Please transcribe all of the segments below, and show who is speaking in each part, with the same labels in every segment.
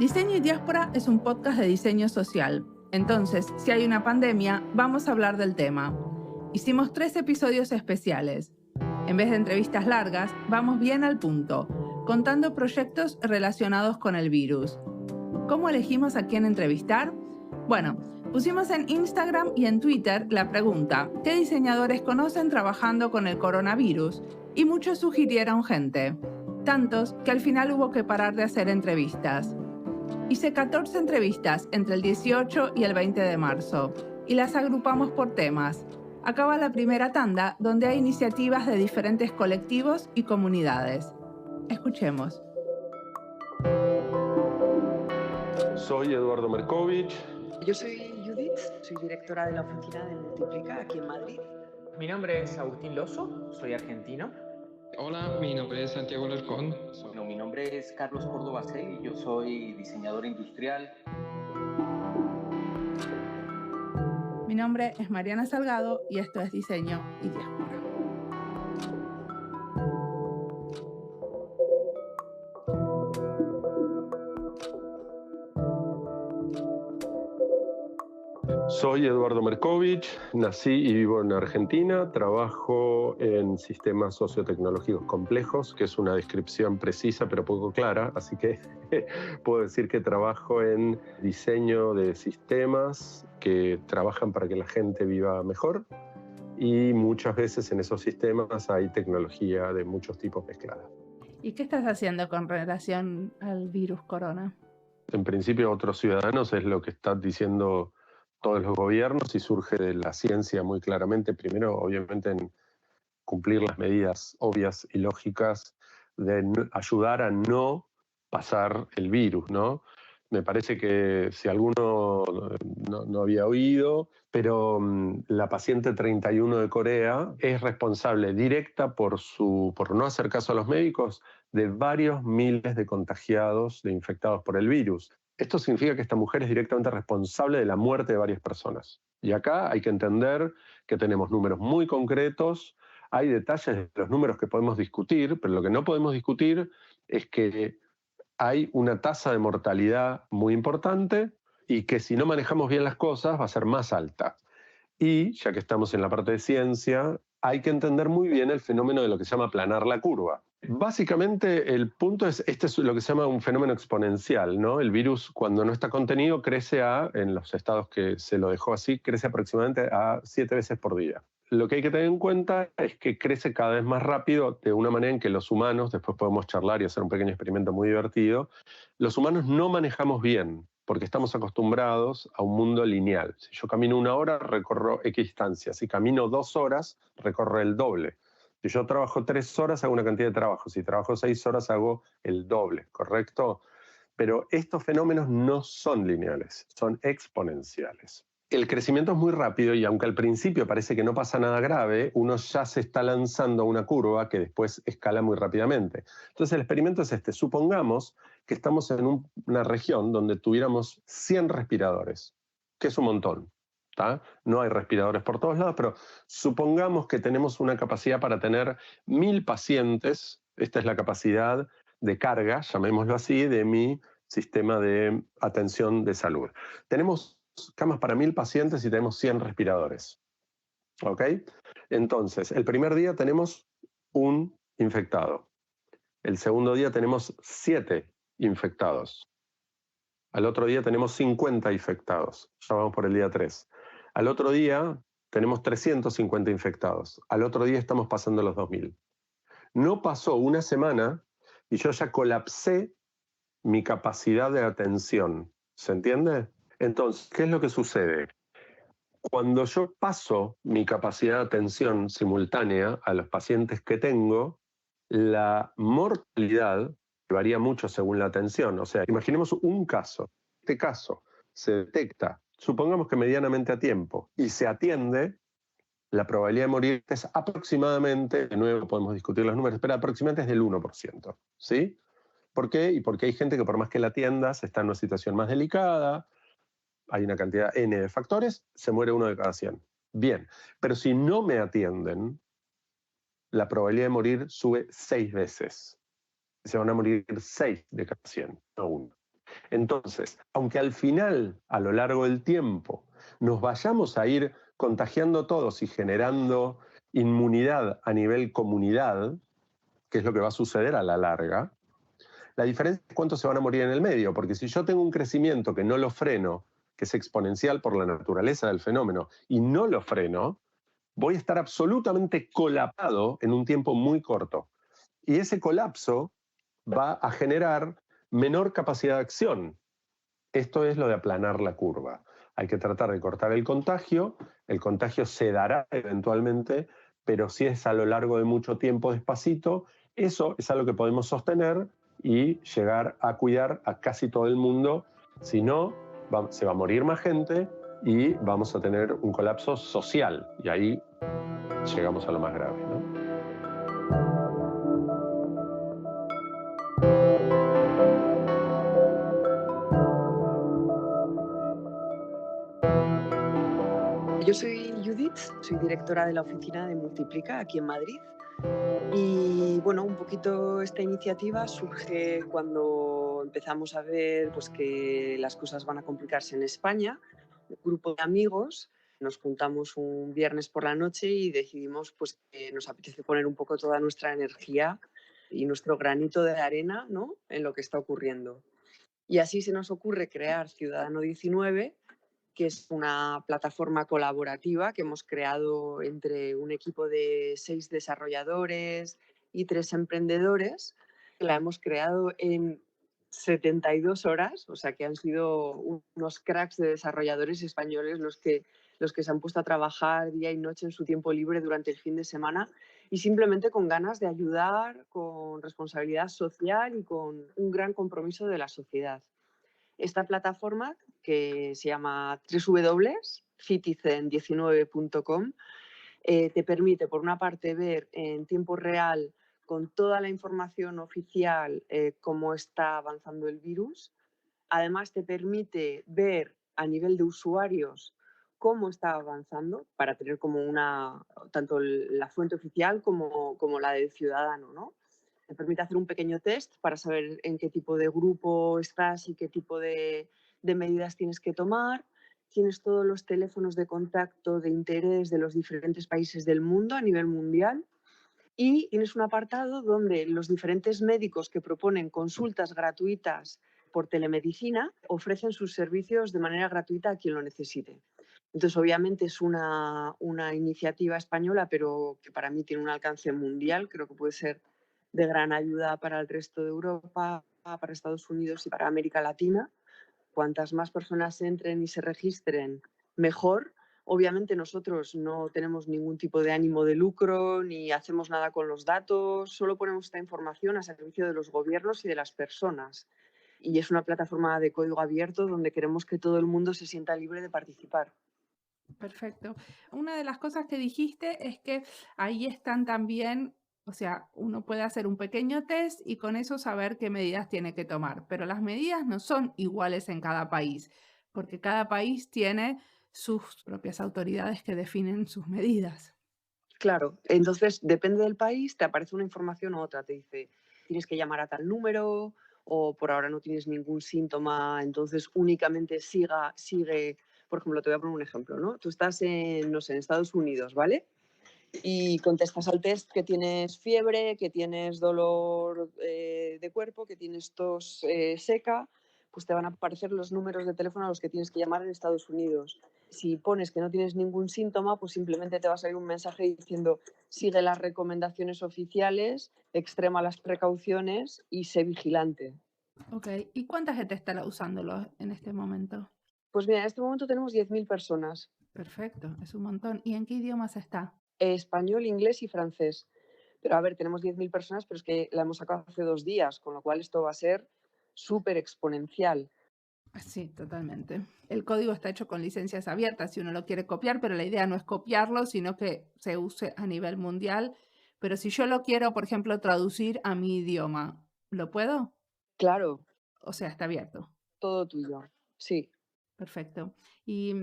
Speaker 1: Diseño y Diáspora es un podcast de diseño social. Entonces, si hay una pandemia, vamos a hablar del tema. Hicimos 3 episodios especiales. En vez de entrevistas largas, vamos bien al punto, contando proyectos relacionados con el virus. ¿Cómo elegimos a quién entrevistar? Bueno, pusimos en Instagram y en Twitter la pregunta: ¿qué diseñadores conocen trabajando con el coronavirus? Y muchos sugirieron gente. Tantos que al final hubo que parar de hacer entrevistas. Hice 14 entrevistas entre el 18 y el 20 de marzo y las agrupamos por temas. Acaba la primera tanda, donde hay iniciativas de diferentes colectivos y comunidades. Escuchemos.
Speaker 2: Soy Eduardo Merkovich.
Speaker 3: Yo soy Judith, soy directora de la oficina de Multiplica aquí en Madrid.
Speaker 4: Mi nombre es Agustín Loso, soy argentino.
Speaker 5: Hola, mi nombre es Santiago Alarcón.
Speaker 6: Bueno, mi nombre es Carlos Córdoba Celi, yo soy diseñador industrial.
Speaker 1: Mi nombre es Mariana Salgado y esto es Diseño y Diáspora.
Speaker 2: Soy Eduardo Merkovich, nací y vivo en Argentina, trabajo en sistemas sociotecnológicos complejos, que es una descripción precisa pero poco clara, así que puedo decir que trabajo en diseño de sistemas que trabajan para que la gente viva mejor, y muchas veces en esos sistemas hay tecnología de muchos tipos mezclada.
Speaker 1: ¿Y qué estás haciendo con relación al virus corona?
Speaker 2: En principio, otros ciudadanos es lo que están diciendo todos los gobiernos y surge de la ciencia muy claramente. Primero, obviamente, en cumplir las medidas obvias y lógicas de ayudar a no pasar el virus, ¿no? Me parece que si alguno no había oído, pero la paciente 31 de Corea es responsable directa por no hacer caso a los médicos de varios miles de contagiados, de infectados por el virus. Esto significa que esta mujer es directamente responsable de la muerte de varias personas. Y acá hay que entender que tenemos números muy concretos, hay detalles de los números que podemos discutir, pero lo que no podemos discutir es que hay una tasa de mortalidad muy importante y que si no manejamos bien las cosas va a ser más alta. Y, ya que estamos en la parte de ciencia, hay que entender muy bien el fenómeno de lo que se llama aplanar la curva. Básicamente el punto es, este es lo que se llama un fenómeno exponencial, ¿no? El virus, cuando no está contenido, crece en los estados que se lo dejó así, crece aproximadamente a 7 veces por día. Lo que hay que tener en cuenta es que crece cada vez más rápido, de una manera en que los humanos, después podemos charlar y hacer un pequeño experimento muy divertido, los humanos no manejamos bien, porque estamos acostumbrados a un mundo lineal. Si yo camino 1 hora, recorro X distancia. Si camino 2 horas, recorro el doble. Si yo trabajo 3 horas, hago una cantidad de trabajo. Si trabajo 6 horas, hago el doble, ¿correcto? Pero estos fenómenos no son lineales, son exponenciales. El crecimiento es muy rápido y aunque al principio parece que no pasa nada grave, uno ya se está lanzando a una curva que después escala muy rápidamente. Entonces el experimento es este. Supongamos que estamos en una región donde tuviéramos 100 respiradores, que es un montón. ¿Tá? No hay respiradores por todos lados, pero supongamos que tenemos una capacidad para tener 1000 pacientes. Esta es la capacidad de carga, llamémoslo así, de mi sistema de atención de salud. Tenemos camas para 1000 pacientes y tenemos 100 respiradores. ¿Ok? Entonces, el primer día tenemos un infectado. El segundo día tenemos 7 infectados. Al otro día tenemos 50 infectados. Ya vamos por el día 3. Al otro día tenemos 350 infectados. Al otro día estamos pasando los 2000. No pasó una semana y yo ya colapsé mi capacidad de atención. ¿Se entiende? Entonces, ¿qué es lo que sucede? Cuando yo paso mi capacidad de atención simultánea a los pacientes que tengo, la mortalidad varía mucho según la atención. O sea, imaginemos un caso. Este caso se detecta, supongamos que medianamente a tiempo, y se atiende, la probabilidad de morir es aproximadamente, de nuevo podemos discutir los números, pero aproximadamente es del 1%. ¿Sí? ¿Por qué? Y porque hay gente que por más que la atiendas está en una situación más delicada, hay una cantidad N de factores, se muere 1 de cada 100. Bien, pero si no me atienden, la probabilidad de morir sube 6 veces. Se van a morir 6 de cada 100, no 1. Entonces, aunque al final, a lo largo del tiempo, nos vayamos a ir contagiando todos y generando inmunidad a nivel comunidad, que es lo que va a suceder a la larga, la diferencia es cuántos se van a morir en el medio, porque si yo tengo un crecimiento que no lo freno, que es exponencial por la naturaleza del fenómeno, y no lo freno, voy a estar absolutamente colapsado en un tiempo muy corto. Y ese colapso va a generar menor capacidad de acción. Esto es lo de aplanar la curva. Hay que tratar de cortar el contagio se dará eventualmente, pero si es a lo largo de mucho tiempo despacito, eso es algo que podemos sostener y llegar a cuidar a casi todo el mundo. Si no, se va a morir más gente y vamos a tener un colapso social. Y ahí llegamos a lo más grave, ¿no?
Speaker 3: Yo soy Judith, soy directora de la oficina de Multiplica aquí en Madrid. Y bueno, un poquito esta iniciativa surge cuando empezamos a ver pues, que las cosas van a complicarse en España. Un grupo de amigos nos juntamos un viernes por la noche y decidimos pues, que nos apetece poner un poco toda nuestra energía y nuestro granito de arena, ¿no?, en lo que está ocurriendo. Y así se nos ocurre crear Ciudadano 19, que es una plataforma colaborativa que hemos creado entre un equipo de 6 desarrolladores y 3 emprendedores. La hemos creado en 72 horas, o sea que han sido unos cracks de desarrolladores españoles los que se han puesto a trabajar día y noche en su tiempo libre durante el fin de semana y simplemente con ganas de ayudar, con responsabilidad social y con un gran compromiso de la sociedad. Esta plataforma, que se llama www.citizen19.com, te permite, por una parte, ver en tiempo real, con toda la información oficial, cómo está avanzando el virus. Además, te permite ver a nivel de usuarios cómo está avanzando, para tener como tanto la fuente oficial como la del ciudadano, ¿no? Te permite hacer un pequeño test para saber en qué tipo de grupo estás y qué tipo de medidas tienes que tomar. Tienes todos los teléfonos de contacto de interés de los diferentes países del mundo a nivel mundial y tienes un apartado donde los diferentes médicos que proponen consultas gratuitas por telemedicina ofrecen sus servicios de manera gratuita a quien lo necesite. Entonces, obviamente es una iniciativa española, pero que para mí tiene un alcance mundial. Creo que puede ser de gran ayuda para el resto de Europa, para Estados Unidos y para América Latina. Cuantas más personas entren y se registren, mejor. Obviamente nosotros no tenemos ningún tipo de ánimo de lucro ni hacemos nada con los datos, solo ponemos esta información a servicio de los gobiernos y de las personas. Y es una plataforma de código abierto donde queremos que todo el mundo se sienta libre de participar.
Speaker 1: Perfecto. Una de las cosas que dijiste es que ahí están también, o sea, uno puede hacer un pequeño test y con eso saber qué medidas tiene que tomar, pero las medidas no son iguales en cada país, porque cada país tiene sus propias autoridades que definen sus medidas.
Speaker 3: Claro, entonces depende del país, te aparece una información u otra, te dice, tienes que llamar a tal número o por ahora no tienes ningún síntoma, entonces únicamente sigue, por ejemplo, te voy a poner un ejemplo, ¿no? Tú estás en, no sé, en Estados Unidos, ¿vale? Y contestas al test que tienes fiebre, que tienes dolor de cuerpo, que tienes tos seca, pues te van a aparecer los números de teléfono a los que tienes que llamar en Estados Unidos. Si pones que no tienes ningún síntoma, pues simplemente te va a salir un mensaje diciendo sigue las recomendaciones oficiales, extrema las precauciones y sé vigilante.
Speaker 1: Ok, ¿y cuánta gente estará usándolo en este momento?
Speaker 3: Pues mira, en este momento tenemos 10.000 personas.
Speaker 1: Perfecto, es un montón. ¿Y en qué idiomas está?
Speaker 3: Español, inglés y francés. Pero a ver, tenemos 10.000 personas, pero es que la hemos sacado hace 2 días, con lo cual esto va a ser súper exponencial.
Speaker 1: Sí, totalmente. El código está hecho con licencias abiertas si uno lo quiere copiar, pero la idea no es copiarlo, sino que se use a nivel mundial. Pero si yo lo quiero, por ejemplo, traducir a mi idioma, ¿lo puedo?
Speaker 3: Claro,
Speaker 1: O sea, está abierto.
Speaker 3: todo tuyo. Sí.
Speaker 1: Perfecto. ¿Y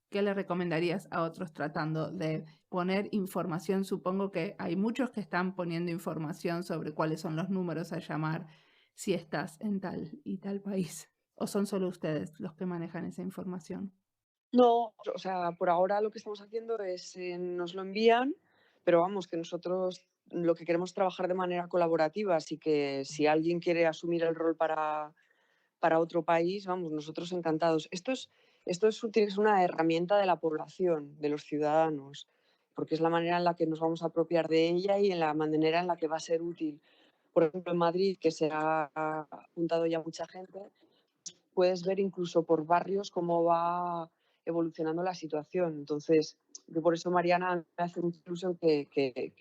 Speaker 1: qué le recomendarías a otros tratando de poner información? Supongo que hay muchos que están poniendo información sobre cuáles son los números a llamar si estás en tal y tal país? ¿O son solo ustedes los que manejan esa información?
Speaker 3: No, o sea, por ahora lo que estamos haciendo es, nos lo envían, pero vamos, que nosotros lo que queremos es trabajar de manera colaborativa, así que si alguien quiere asumir el rol para otro país, vamos, nosotros encantados. Tiene que ser una herramienta de la población, de los ciudadanos, porque es la manera en la que nos vamos a apropiar de ella y en la manera en la que va a ser útil. Por ejemplo, en Madrid, que se ha apuntado ya mucha gente, puedes ver incluso por barrios cómo va evolucionando la situación. Entonces, yo por eso, Mariana, me hace mucha ilusión que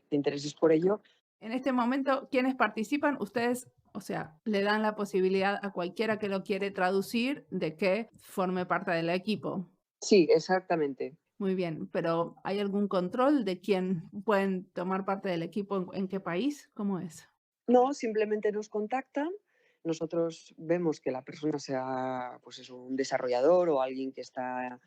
Speaker 3: te intereses por ello.
Speaker 1: En este momento, ¿quiénes participan? Ustedes, o sea, le dan la posibilidad a cualquiera que lo quiere traducir de que forme parte del equipo.
Speaker 3: Sí, exactamente.
Speaker 1: Muy bien, pero ¿hay algún control de quién pueden tomar parte del equipo en qué país? ¿Cómo es?
Speaker 3: No, simplemente nos contactan. Nosotros vemos que la persona sea, pues eso, un desarrollador o alguien que está,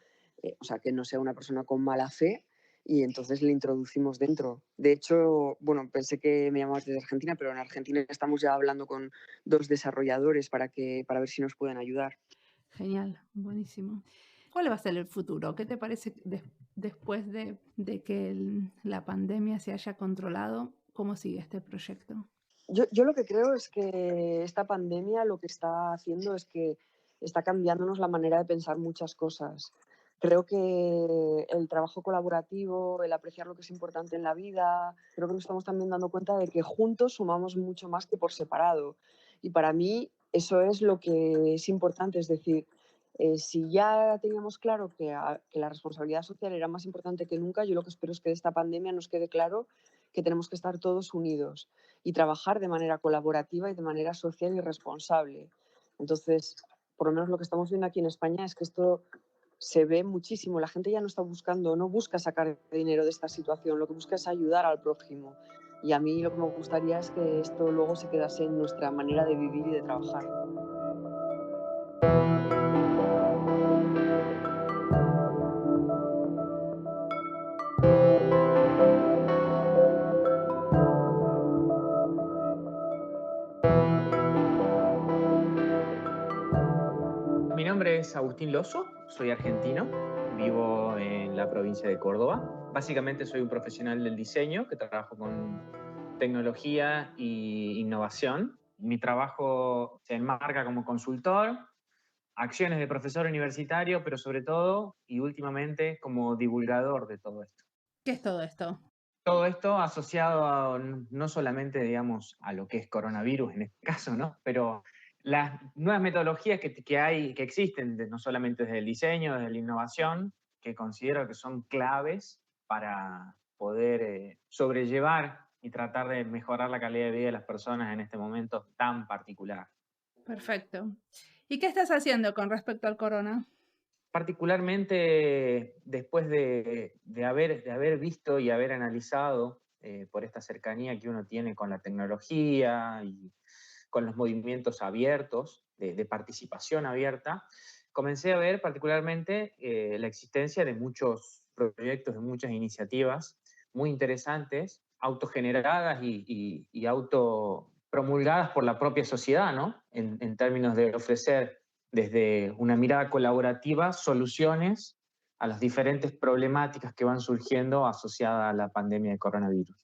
Speaker 3: o sea, que no sea una persona con mala fe, y entonces le introducimos dentro. De hecho, bueno, pensé que me llamabas desde Argentina, pero en Argentina estamos ya hablando con 2 desarrolladores para ver si nos pueden ayudar.
Speaker 1: Genial, buenísimo. ¿Cuál va a ser el futuro? ¿Qué te parece después de que la pandemia se haya controlado? ¿Cómo sigue este proyecto?
Speaker 3: Yo lo que creo es que esta pandemia lo que está haciendo es que está cambiándonos la manera de pensar muchas cosas. Creo que el trabajo colaborativo, el apreciar lo que es importante en la vida, creo que nos estamos también dando cuenta de que juntos sumamos mucho más que por separado. Y para mí eso es lo que es importante, es decir, si ya teníamos claro que la responsabilidad social era más importante que nunca, yo lo que espero es que de esta pandemia nos quede claro que tenemos que estar todos unidos y trabajar de manera colaborativa y de manera social y responsable. Entonces, por lo menos lo que estamos viendo aquí en España es que esto se ve muchísimo. La gente ya no está buscando, no busca sacar dinero de esta situación, lo que busca es ayudar al prójimo. Y a mí lo que me gustaría es que esto luego se quedase en nuestra manera de vivir y de trabajar.
Speaker 4: Mi nombre es Agustín Loso, soy argentino, vivo en la provincia de Córdoba. Básicamente soy un profesional del diseño que trabajo con tecnología e innovación. Mi trabajo se enmarca como consultor, acciones de profesor universitario, pero sobre todo y últimamente como divulgador de todo esto.
Speaker 1: ¿Qué es todo esto?
Speaker 4: Todo esto asociado a, no solamente, digamos, a lo que es coronavirus en este caso, ¿no? Pero las nuevas metodologías que existen, no solamente desde el diseño, desde la innovación, que considero que son claves para poder sobrellevar y tratar de mejorar la calidad de vida de las personas en este momento tan particular.
Speaker 1: Perfecto. ¿Y qué estás haciendo con respecto al corona?
Speaker 4: Particularmente después de haber visto y haber analizado por esta cercanía que uno tiene con la tecnología y con los movimientos abiertos, de participación abierta, comencé a ver particularmente la existencia de muchos proyectos, de muchas iniciativas muy interesantes, autogeneradas y autopromulgadas por la propia sociedad, ¿no? En términos de ofrecer desde una mirada colaborativa soluciones a las diferentes problemáticas que van surgiendo asociadas a la pandemia de coronavirus.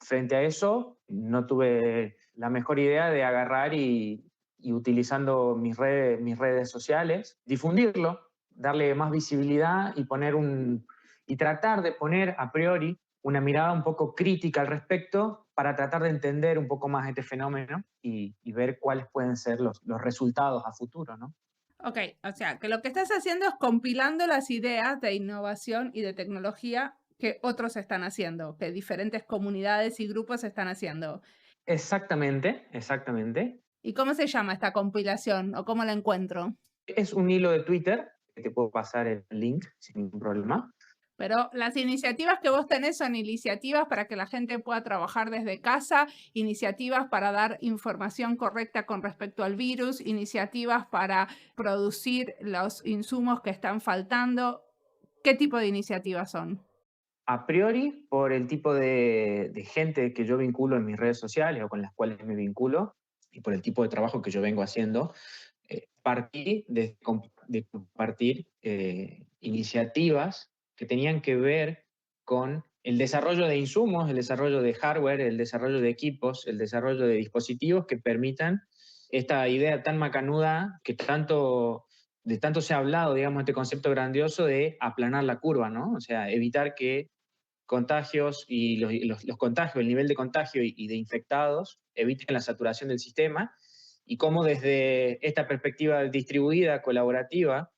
Speaker 4: Frente a eso, no tuve la mejor idea de agarrar y utilizando mis redes sociales, difundirlo, darle más visibilidad y tratar de poner a priori una mirada un poco crítica al respecto para tratar de entender un poco más este fenómeno y ver cuáles pueden ser los resultados a futuro, ¿no?
Speaker 1: Ok, o sea, que lo que estás haciendo es compilando las ideas de innovación y de tecnología que otros están haciendo, que diferentes comunidades y grupos están haciendo.
Speaker 4: Exactamente, exactamente.
Speaker 1: ¿Y cómo se llama esta compilación o cómo la encuentro?
Speaker 4: Es un hilo de Twitter, que te puedo pasar el link sin ningún problema.
Speaker 1: Pero las iniciativas que vos tenés son iniciativas para que la gente pueda trabajar desde casa, iniciativas para dar información correcta con respecto al virus, iniciativas para producir los insumos que están faltando. ¿Qué tipo de iniciativas son?
Speaker 4: A priori, por el tipo de gente que yo vinculo en mis redes sociales o con las cuales me vinculo, y por el tipo de trabajo que yo vengo haciendo, partí de compartir iniciativas que tenían que ver con el desarrollo de insumos, el desarrollo de hardware, el desarrollo de equipos, el desarrollo de dispositivos que permitan esta idea tan macanuda que de tanto se ha hablado, digamos, este concepto grandioso de aplanar la curva, ¿no? O sea, evitar que contagios y los contagios, el nivel de contagio y de infectados eviten la saturación del sistema, y cómo desde esta perspectiva distribuida, colaborativa,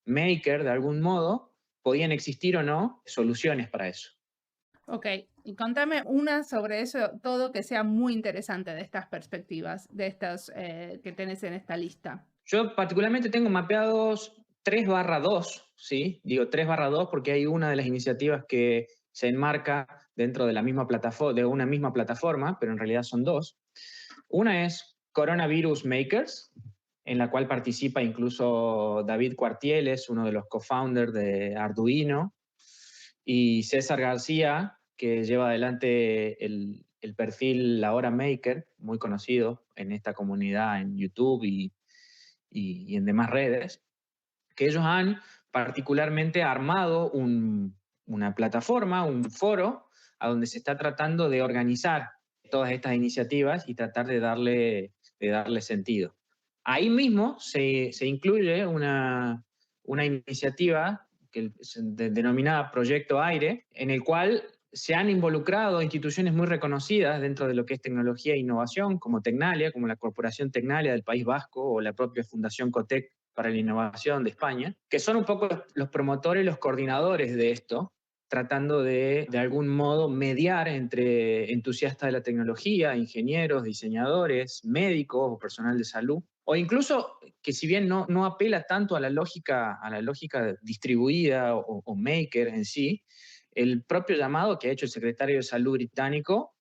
Speaker 4: maker, de algún modo, podían existir o no soluciones para eso.
Speaker 1: Ok, y contame una sobre eso, todo que sea muy interesante de estas perspectivas, de estas que tenés en esta lista.
Speaker 4: Yo particularmente tengo mapeados 3/2, ¿sí? Digo 3/2 porque hay una de las iniciativas que se enmarca dentro de la misma plataforma, de una misma plataforma, pero en realidad son dos. Una es Coronavirus Makers, en la cual participa incluso David Cuartieles, uno de los co-founders de Arduino, y César García, que lleva adelante el perfil La Hora Maker, muy conocido en esta comunidad en YouTube y en demás redes, que ellos han particularmente armado una plataforma, un foro, a donde se está tratando de organizar todas estas iniciativas y tratar de darle sentido. Ahí mismo se incluye una iniciativa que es denominada Proyecto Aire, en el cual se han involucrado instituciones muy reconocidas dentro de lo que es tecnología e innovación, como Tecnalia, como la Corporación Tecnalia del País Vasco o la propia Fundación Cotec para la Innovación de España, que son un poco los promotores, los coordinadores de esto, tratando de algún modo mediar entre entusiastas de la tecnología, ingenieros, diseñadores, médicos o personal de salud, o incluso que si bien no apela tanto a la lógica distribuida o maker en sí, el propio llamado que ha hecho el secretario de Salud británico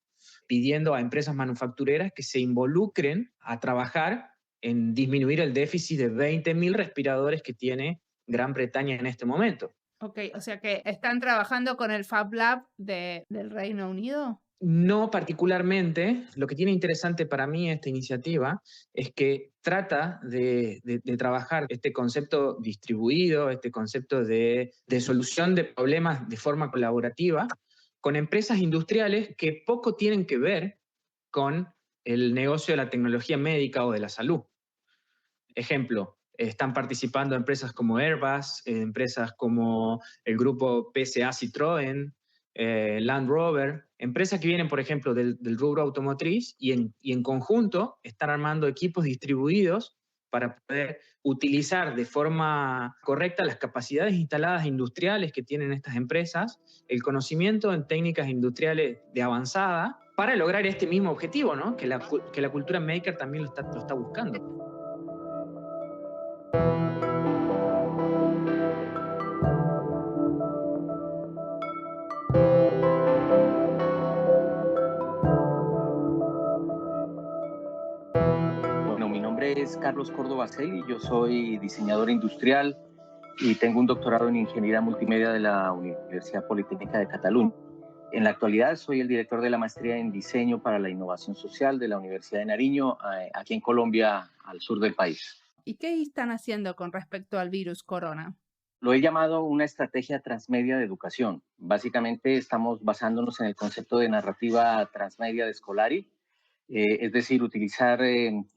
Speaker 4: pidiendo a empresas manufactureras que se involucren a trabajar en disminuir el déficit de 20.000 respiradores que tiene Gran Bretaña en este momento.
Speaker 1: Ok, o sea que están trabajando con el Fab Lab del Reino Unido.
Speaker 4: No particularmente. Lo que tiene interesante para mí esta iniciativa es que trata de trabajar este concepto distribuido, este concepto de solución de problemas de forma colaborativa con empresas industriales que poco tienen que ver con el negocio de la tecnología médica o de la salud. Ejemplo, están participando empresas como Airbus, empresas como el grupo PSA Citroën, Land Rover, empresas que vienen, por ejemplo, del rubro automotriz y en conjunto están armando equipos distribuidos para poder utilizar de forma correcta las capacidades instaladas industriales que tienen estas empresas, el conocimiento en técnicas industriales de avanzada, para lograr este mismo objetivo, ¿no? Que la cultura maker también lo está buscando.
Speaker 6: Bueno, mi nombre es Carlos Córdoba Celi, yo soy diseñador industrial y tengo un doctorado en Ingeniería Multimedia de la Universidad Politécnica de Cataluña. En la actualidad soy el director de la maestría en Diseño para la Innovación Social de la Universidad de Nariño, aquí en Colombia, al sur del país.
Speaker 1: ¿Y qué están haciendo con respecto al virus corona?
Speaker 6: Lo he llamado una estrategia transmedia de educación. Básicamente estamos basándonos en el concepto de narrativa transmedia de Scolari, es decir, utilizar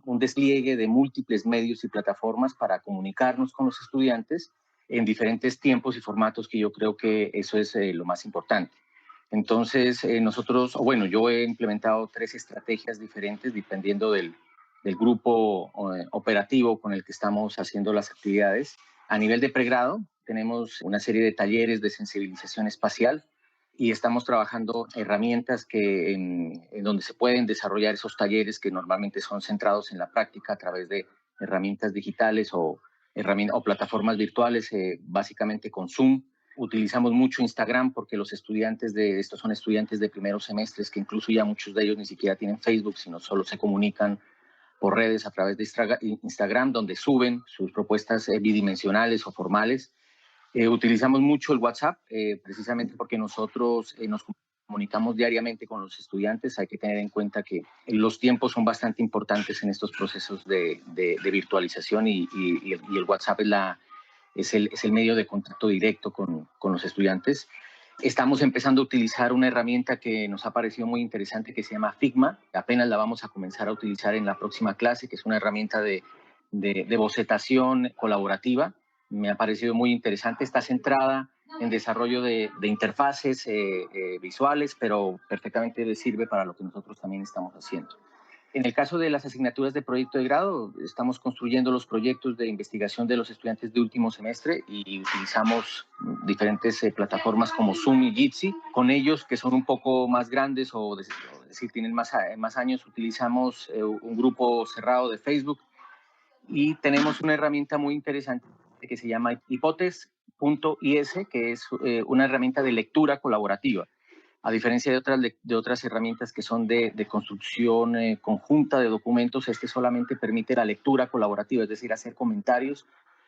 Speaker 6: un despliegue de múltiples medios y plataformas para comunicarnos con los estudiantes en diferentes tiempos y formatos, que yo creo que eso es lo más importante. Entonces, yo he implementado 3 estrategias diferentes dependiendo del grupo operativo con el que estamos haciendo las actividades. A nivel de pregrado, tenemos una serie de talleres de sensibilización espacial y estamos trabajando herramientas en donde se pueden desarrollar esos talleres que normalmente son centrados en la práctica a través de herramientas digitales o plataformas virtuales, básicamente con Zoom. Utilizamos mucho Instagram porque estos son estudiantes de primeros semestres que incluso ya muchos de ellos ni siquiera tienen Facebook, sino solo se comunican por redes a través de Instagram, donde suben sus propuestas bidimensionales o formales. Utilizamos mucho el WhatsApp, precisamente porque nosotros nos comunicamos comunicamos diariamente con los estudiantes. Hay que tener en cuenta que los tiempos son bastante importantes en estos procesos de virtualización y el WhatsApp es el medio de contacto directo con los estudiantes. Estamos empezando a utilizar una herramienta que nos ha parecido muy interesante que se llama Figma. Apenas la vamos a comenzar a utilizar en la próxima clase, que es una herramienta de bocetación colaborativa. Me ha parecido muy interesante. Está centrada en desarrollo de interfaces visuales, pero perfectamente sirve para lo que nosotros también estamos haciendo. En el caso de las asignaturas de proyecto de grado, estamos construyendo los proyectos de investigación de los estudiantes de último semestre y utilizamos diferentes plataformas como Zoom y Jitsi. Con ellos, que son un poco más grandes o decir, tienen más años, utilizamos un grupo cerrado de Facebook y tenemos una herramienta muy interesante que se llama Hipotes.is, que es una herramienta de lectura colaborativa. A diferencia de otras herramientas que son de construcción conjunta de documentos, este solamente permite la lectura colaborativa, es decir, hacer comentarios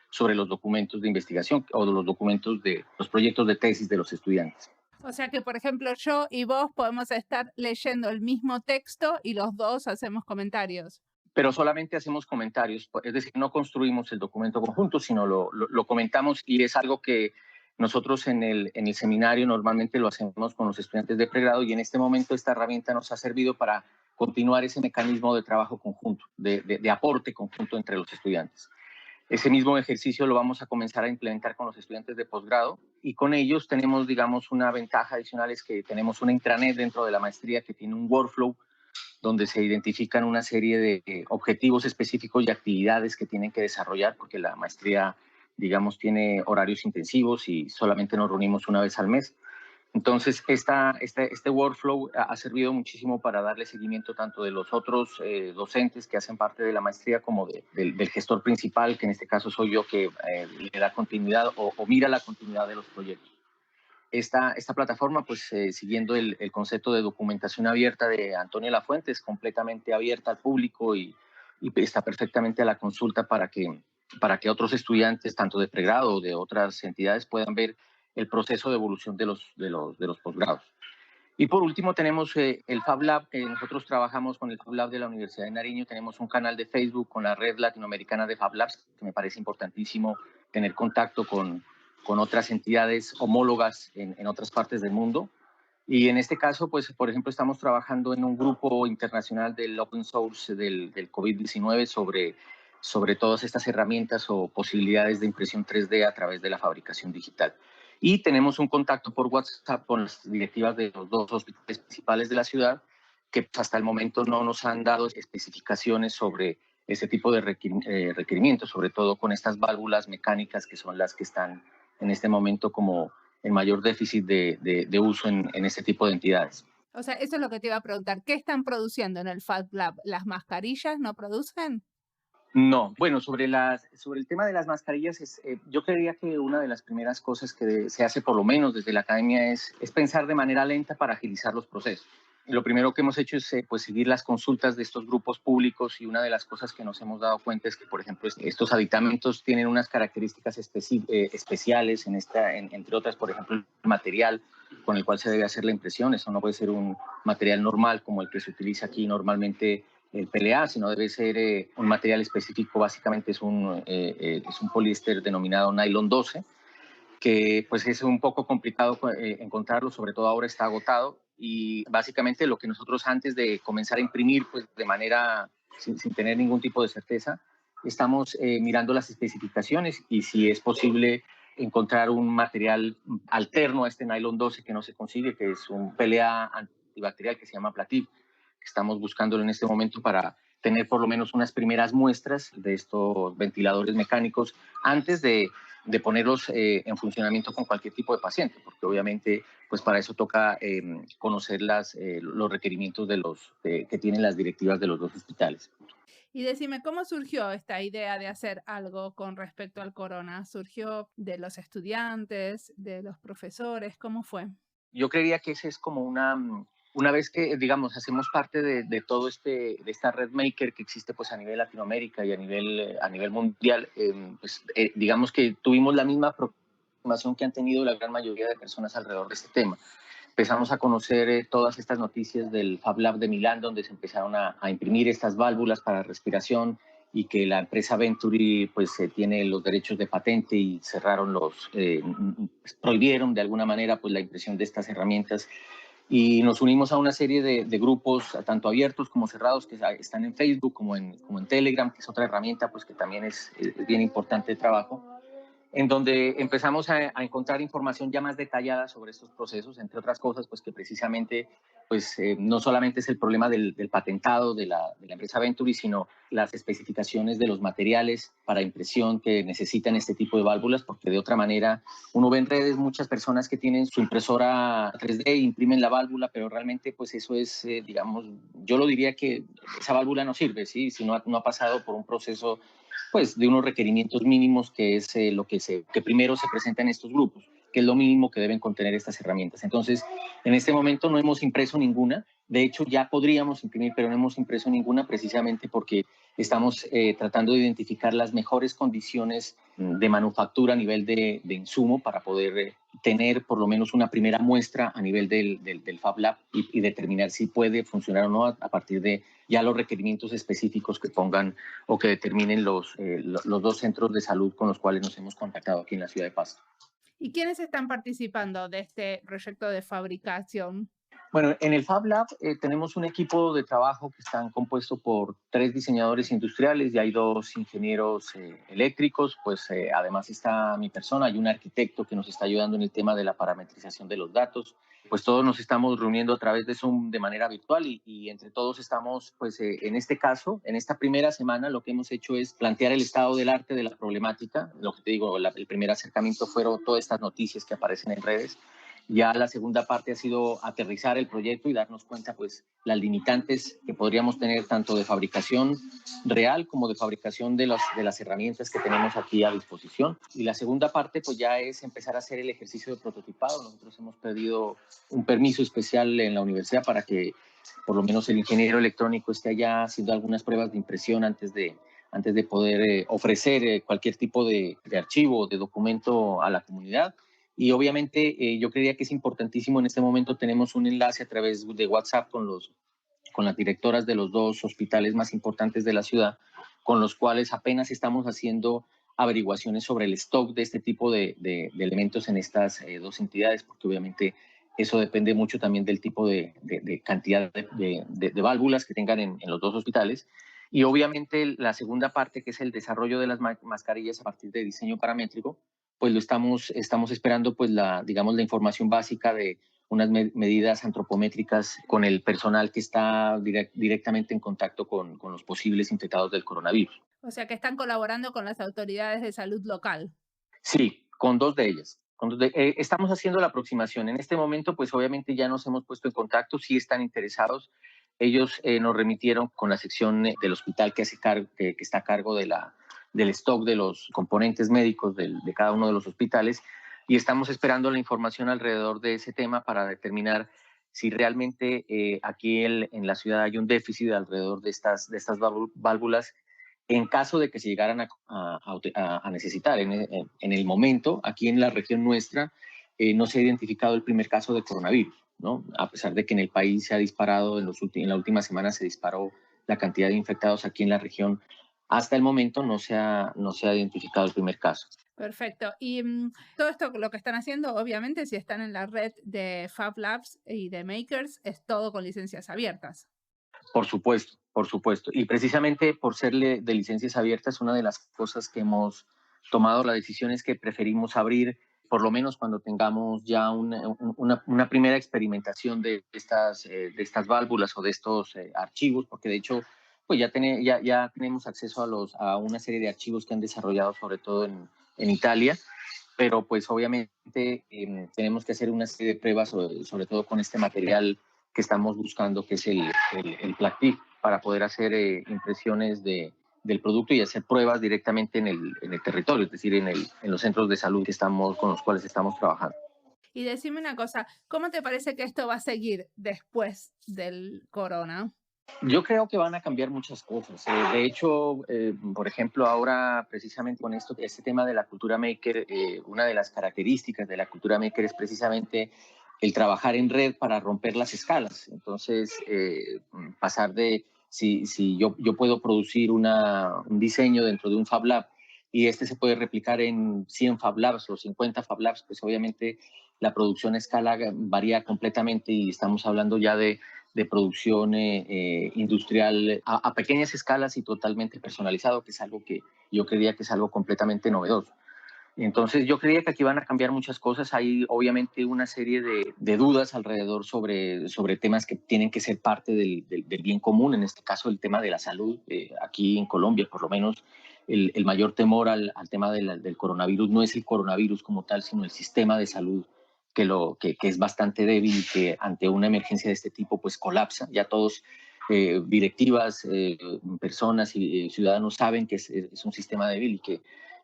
Speaker 6: sobre los documentos de investigación o de los documentos de los proyectos de tesis de los estudiantes.
Speaker 1: O sea que, por ejemplo, yo y vos podemos estar leyendo el mismo texto y los dos hacemos comentarios.
Speaker 6: Pero solamente hacemos comentarios, es decir, no construimos el documento conjunto, sino lo comentamos, y es algo que nosotros en el seminario normalmente lo hacemos con los estudiantes de pregrado, y en este momento esta herramienta nos ha servido para continuar ese mecanismo de trabajo conjunto, de aporte conjunto entre los estudiantes. Ese mismo ejercicio lo vamos a comenzar a implementar con los estudiantes de posgrado, y con ellos tenemos, digamos, una ventaja adicional, es que tenemos una intranet dentro de la maestría que tiene un workflow donde se identifican una serie de objetivos específicos y actividades que tienen que desarrollar, porque la maestría, digamos, tiene horarios intensivos y solamente nos reunimos una vez al mes. Entonces, este workflow ha servido muchísimo para darle seguimiento tanto de los otros docentes que hacen parte de la maestría como del gestor principal, que en este caso soy yo, que le da continuidad o mira la continuidad de los proyectos. Esta plataforma, pues siguiendo el concepto de documentación abierta de Antonio Lafuente, es completamente abierta al público y está perfectamente a la consulta para que otros estudiantes, tanto de pregrado o de otras entidades, puedan ver el proceso de evolución de los posgrados. Y por último tenemos el Fab Lab. Nosotros trabajamos con el Fab Lab de la Universidad de Nariño. Tenemos un canal de Facebook con la red latinoamericana de Fab Labs, que me parece importantísimo tener contacto con otras entidades homólogas en otras partes del mundo. Y en este caso, pues, por ejemplo, estamos trabajando en un grupo internacional del open source del COVID-19 sobre todas estas herramientas o posibilidades de impresión 3D a través de la fabricación digital. Y tenemos un contacto por WhatsApp con las directivas de los dos hospitales principales de la ciudad, que hasta el momento no nos han dado especificaciones sobre ese tipo de requerimientos, sobre todo con estas válvulas mecánicas que son las que están en este momento como el mayor déficit de uso en este tipo de entidades.
Speaker 1: O sea, eso es lo que te iba a preguntar. ¿Qué están produciendo en el Fab Lab? ¿Las mascarillas no producen?
Speaker 6: No, bueno, sobre el tema de las mascarillas, yo creería que una de las primeras cosas que se hace, por lo menos desde la academia, es pensar de manera lenta para agilizar los procesos. Lo primero que hemos hecho es pues, seguir las consultas de estos grupos públicos, y una de las cosas que nos hemos dado cuenta es que, por ejemplo, estos aditamentos tienen unas características especiales, entre otras, por ejemplo, el material con el cual se debe hacer la impresión. Eso no puede ser un material normal como el que se utiliza aquí normalmente, el PLA, sino debe ser un material específico. Básicamente es un poliéster denominado nylon 12, que pues es un poco complicado encontrarlo, sobre todo ahora está agotado, y básicamente lo que nosotros, antes de comenzar a imprimir, pues de manera sin tener ningún tipo de certeza, estamos mirando las especificaciones y si es posible encontrar un material alterno a este nylon 12 que no se consigue, que es un PLA antibacterial que se llama Plativ. Estamos buscándolo en este momento para tener por lo menos unas primeras muestras de estos ventiladores mecánicos antes de ponerlos en funcionamiento con cualquier tipo de paciente, porque obviamente pues para eso toca conocer los requerimientos que tienen las directivas de los dos hospitales.
Speaker 1: Y decime, ¿cómo surgió esta idea de hacer algo con respecto al corona? ¿Surgió de los estudiantes, de los profesores? ¿Cómo fue?
Speaker 6: Yo creería que esa es como una vez que, digamos, hacemos parte de todo de esta red maker que existe pues a nivel Latinoamérica y a nivel mundial, pues digamos que tuvimos la misma aproximación que han tenido la gran mayoría de personas alrededor de este tema. empezamos a conocer todas estas noticias del Fab Lab de Milán, donde se empezaron a imprimir estas válvulas para respiración y que la empresa Venturi pues tiene los derechos de patente y cerraron prohibieron de alguna manera pues la impresión de estas herramientas. Y nos unimos a una serie de grupos, tanto abiertos como cerrados, que están en Facebook como en Telegram, que es otra herramienta pues, que también es bien importante de trabajo, en donde empezamos a encontrar información ya más detallada sobre estos procesos, entre otras cosas, pues que precisamente pues, no solamente es el problema del patentado de la empresa Venturi, sino las especificaciones de los materiales para impresión que necesitan este tipo de válvulas, porque de otra manera uno ve en redes muchas personas que tienen su impresora 3D e imprimen la válvula, pero realmente pues eso es, digamos, yo lo diría que esa válvula no sirve, ¿sí? Si no ha pasado por un proceso pues de unos requerimientos mínimos que es lo que primero se presenta en estos grupos, que es lo mínimo que deben contener estas herramientas. Entonces, en este momento no hemos impreso ninguna. De hecho, ya podríamos imprimir, pero no hemos impreso ninguna precisamente porque estamos tratando de identificar las mejores condiciones de manufactura a nivel de insumo para poder tener por lo menos una primera muestra a nivel del Fab Lab y determinar si puede funcionar o no a partir de ya los requerimientos específicos que pongan o que determinen los dos centros de salud con los cuales nos hemos contactado aquí en la ciudad de Pasto.
Speaker 1: ¿Y quiénes están participando de este proyecto de fabricación?
Speaker 6: Bueno, en el Fab Lab tenemos un equipo de trabajo que están compuesto por 3 diseñadores industriales y hay 2 ingenieros eléctricos, pues además está mi persona, hay un arquitecto que nos está ayudando en el tema de la parametrización de los datos. Pues todos nos estamos reuniendo a través de Zoom de manera virtual y entre todos estamos, pues en este caso, en esta primera semana lo que hemos hecho es plantear el estado del arte de la problemática. Lo que te digo, el primer acercamiento fueron todas estas noticias que aparecen en redes. Ya la segunda parte ha sido aterrizar el proyecto y darnos cuenta, pues, las limitantes que podríamos tener tanto de fabricación real como de fabricación de las herramientas que tenemos aquí a disposición. Y la segunda parte, pues, ya es empezar a hacer el ejercicio de prototipado. Nosotros hemos pedido un permiso especial en la universidad para que, por lo menos, el ingeniero electrónico esté allá haciendo algunas pruebas de impresión antes de poder ofrecer cualquier tipo de archivo o de documento a la comunidad. Y obviamente yo creía que es importantísimo, en este momento tenemos un enlace a través de WhatsApp con las directoras de los 2 hospitales más importantes de la ciudad, con los cuales apenas estamos haciendo averiguaciones sobre el stock de este tipo de elementos en estas 2 entidades, porque obviamente eso depende mucho también del tipo de cantidad de válvulas que tengan en los 2 hospitales. Y obviamente la segunda parte, que es el desarrollo de las mascarillas a partir de diseño paramétrico, pues lo estamos esperando pues digamos la información básica de unas medidas antropométricas con el personal que está directamente en contacto con los posibles infectados del coronavirus.
Speaker 1: O sea que están colaborando con las autoridades de salud local.
Speaker 6: Sí, con 2 de ellas. Estamos haciendo la aproximación. En este momento, pues obviamente ya nos hemos puesto en contacto, sí están interesados. Ellos nos remitieron con la sección del hospital que está a cargo del stock de los componentes médicos de cada uno de los hospitales y estamos esperando la información alrededor de ese tema para determinar si realmente aquí en la ciudad hay un déficit alrededor de estas válvulas en caso de que se llegaran a necesitar. En el momento, aquí en la región nuestra, no se ha identificado el primer caso de coronavirus, ¿no? A pesar de que en el país se ha disparado, en la última semana se disparó la cantidad de infectados aquí en la región. Hasta el momento no se ha identificado el primer caso.
Speaker 1: Perfecto. Y todo esto, lo que están haciendo, obviamente, si están en la red de Fab Labs y de Makers, es todo con licencias abiertas.
Speaker 6: Por supuesto, por supuesto. Y precisamente por ser de licencias abiertas, una de las cosas que hemos tomado la decisión es que preferimos abrir, por lo menos cuando tengamos ya una primera experimentación de estas válvulas o de estos archivos, porque de hecho pues ya tenemos acceso a una serie de archivos que han desarrollado sobre todo en Italia, pero pues obviamente tenemos que hacer una serie de pruebas, sobre todo con este material que estamos buscando, que es el Plastic, para poder hacer impresiones del producto y hacer pruebas directamente en el territorio, es decir, en los centros de salud con los cuales estamos trabajando.
Speaker 1: Y decime una cosa, ¿cómo te parece que esto va a seguir después del corona?
Speaker 6: Yo creo que van a cambiar muchas cosas. De hecho, por ejemplo, ahora precisamente con este tema de la cultura maker, una de las características de la cultura maker es precisamente el trabajar en red para romper las escalas. Entonces, pasar de, si yo puedo producir un diseño dentro de un Fab Lab y este se puede replicar en 100 Fab Labs o 50 Fab Labs, pues obviamente la producción a escala varía completamente y estamos hablando ya de producción industrial a pequeñas escalas y totalmente personalizado, que es algo que yo creía que es algo completamente novedoso. Entonces yo creía que aquí van a cambiar muchas cosas. Hay obviamente una serie de dudas alrededor sobre temas que tienen que ser parte del bien común, en este caso el tema de la salud. Aquí en Colombia, por lo menos, el mayor temor al tema del coronavirus no es el coronavirus como tal, sino el sistema de salud que es bastante débil y que ante una emergencia de este tipo pues colapsa. Ya todos, directivas, personas y ciudadanos saben que es un sistema débil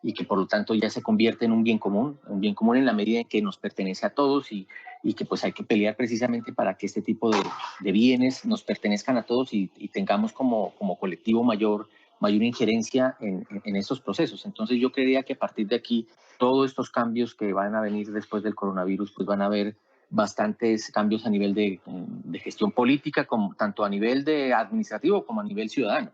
Speaker 6: y que por lo tanto ya se convierte en un bien común en la medida en que nos pertenece a todos y que pues hay que pelear precisamente para que este tipo de bienes nos pertenezcan a todos y tengamos como colectivo mayor injerencia en estos procesos. Entonces yo creía que a partir de aquí todos estos cambios que van a venir después del coronavirus pues van a haber bastantes cambios a nivel de gestión política, como, tanto a nivel de administrativo como a nivel ciudadano.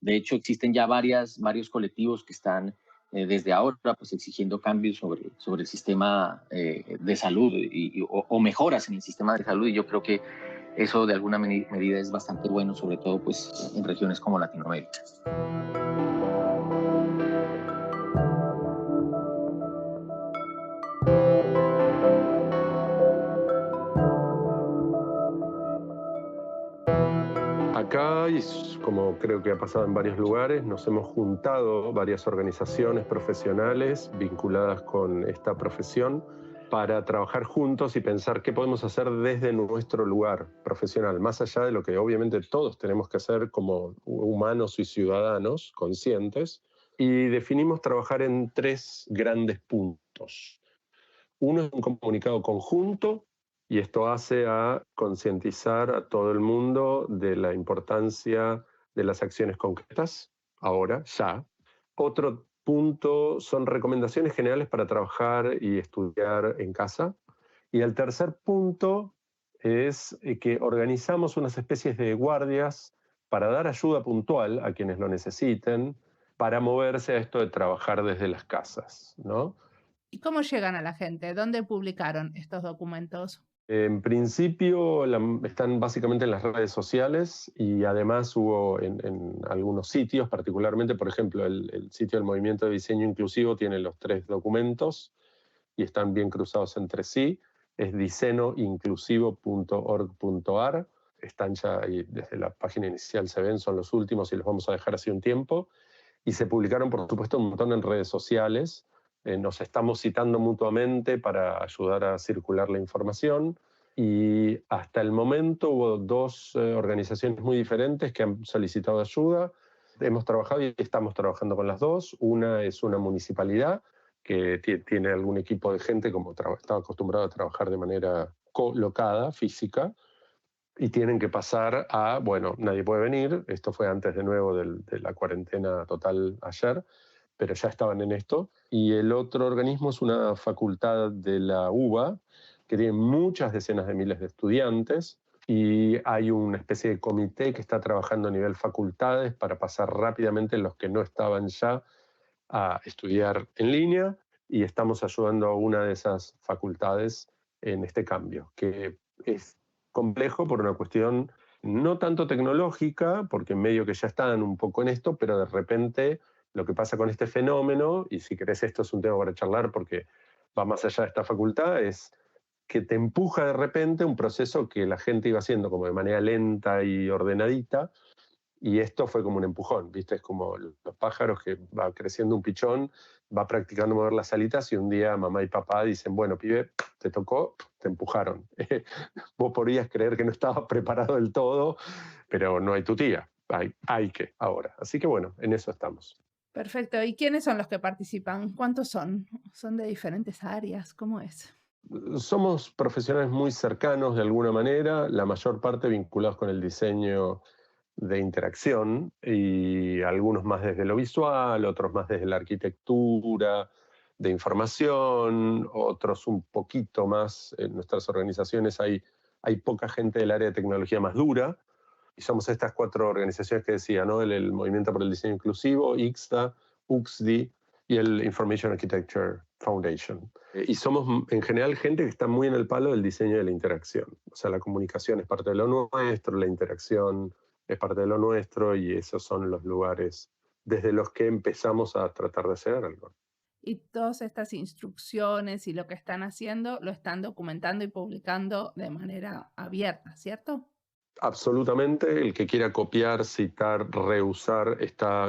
Speaker 6: De hecho, existen ya varios colectivos que están desde ahora pues exigiendo cambios sobre el sistema de salud o mejoras en el sistema de salud, y yo creo que eso de alguna medida es bastante bueno, sobre todo pues en regiones como Latinoamérica.
Speaker 2: Acá, y como creo que ha pasado en varios lugares, nos hemos juntado varias organizaciones profesionales vinculadas con esta profesión para trabajar juntos y pensar qué podemos hacer desde nuestro lugar profesional, más allá de lo que obviamente todos tenemos que hacer como humanos y ciudadanos conscientes, y definimos trabajar en 3 grandes puntos. Uno es un comunicado conjunto, y esto hace a concientizar a todo el mundo de la importancia de las acciones concretas, ahora, ya. Otro punto son recomendaciones generales para trabajar y estudiar en casa. Y el tercer punto es que organizamos unas especies de guardias para dar ayuda puntual a quienes lo necesiten, para moverse a esto de trabajar desde las casas, ¿no?
Speaker 1: ¿Y cómo llegan a la gente? ¿Dónde publicaron estos documentos?
Speaker 2: En principio están básicamente en las redes sociales y además hubo en algunos sitios, particularmente, por ejemplo, el sitio del Movimiento de Diseño Inclusivo tiene los 3 documentos y están bien cruzados entre sí. Es dicenoinclusivo.org.ar. Están ya ahí, desde la página inicial se ven, son los últimos y los vamos a dejar así un tiempo. Y se publicaron, por supuesto, un montón en redes sociales. Nos estamos citando mutuamente para ayudar a circular la información, y hasta el momento hubo 2 organizaciones muy diferentes que han solicitado ayuda. Hemos trabajado y estamos trabajando con las 2. Una es una municipalidad que tiene algún equipo de gente, como estaba acostumbrado a trabajar de manera colocada, física, y tienen que pasar a, bueno, nadie puede venir, esto fue antes de nuevo de la cuarentena total ayer, pero ya estaban en esto. Y el otro organismo es una facultad de la UBA, que tiene muchas decenas de miles de estudiantes, y hay una especie de comité que está trabajando a nivel facultades para pasar rápidamente los que no estaban ya a estudiar en línea, y estamos ayudando a una de esas facultades en este cambio, que es complejo por una cuestión no tanto tecnológica, porque medio que ya están un poco en esto, pero de repente lo que pasa con este fenómeno, y si querés esto es un tema para charlar porque va más allá de esta facultad, es que te empuja de repente un proceso que la gente iba haciendo como de manera lenta y ordenadita, y esto fue como un empujón, ¿viste? Es como los pájaros que va creciendo un pichón, va practicando mover las alitas y un día mamá y papá dicen, bueno, pibe, te tocó, te empujaron. Vos podrías creer que no estabas preparado del todo, pero no hay tu tía, hay que ahora. Así que bueno, en eso estamos.
Speaker 1: Perfecto. ¿Y quiénes son los que participan? ¿Cuántos son? ¿Son de diferentes áreas? ¿Cómo es?
Speaker 2: Somos profesionales muy cercanos de alguna manera, la mayor parte vinculados con el diseño de interacción, y algunos más desde lo visual, otros más desde la arquitectura, de información, otros un poquito más. En nuestras organizaciones hay poca gente del área de tecnología más dura, y somos estas 4 organizaciones que decía, ¿no? El Movimiento por el Diseño Inclusivo, ICSDA, UXDI y el Information Architecture Foundation. Y somos en general gente que está muy en el palo del diseño y de la interacción. O sea, la comunicación es parte de lo nuestro, la interacción es parte de lo nuestro, y esos son los lugares desde los que empezamos a tratar de hacer algo.
Speaker 1: Y todas estas instrucciones y lo que están haciendo lo están documentando y publicando de manera abierta, ¿cierto?
Speaker 2: Absolutamente. El que quiera copiar, citar, reusar,